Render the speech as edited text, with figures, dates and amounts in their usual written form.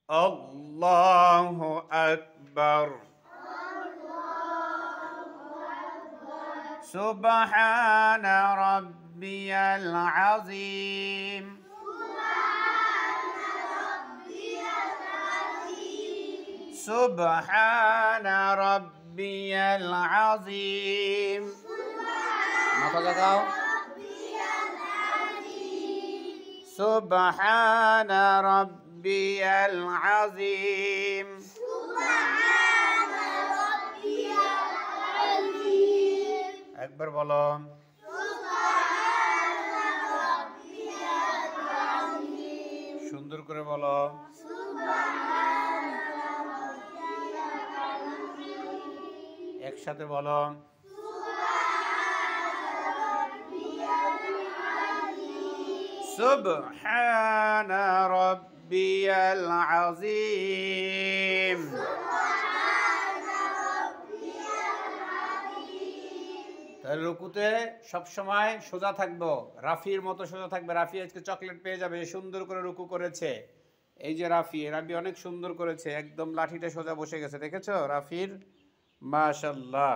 আল্লাহু আকবার। সুবহানা রাব্বিয়াল আযীম। সুবহানা রাব্বিয়াল আযীম। মাথা জাগাও। সুবহানা রাব্বিয়াল আযীম। একবার বলো। সুন্দর করে বলো। একসাথে বলো। সুবহানা রাব্বিয়াল আযীম। তাহলে রুকুতে সবসময় সোজা থাকবো, রাফির মতো সোজা থাকবে। রাফি আজকে চকলেট পেয়ে যাবে, সুন্দর করে রুকু করেছে। এই যে রাফি অনেক সুন্দর করেছে, একদম লাঠিটা সোজা বসে গেছে, দেখেছো রাফির? মাশাআল্লাহ।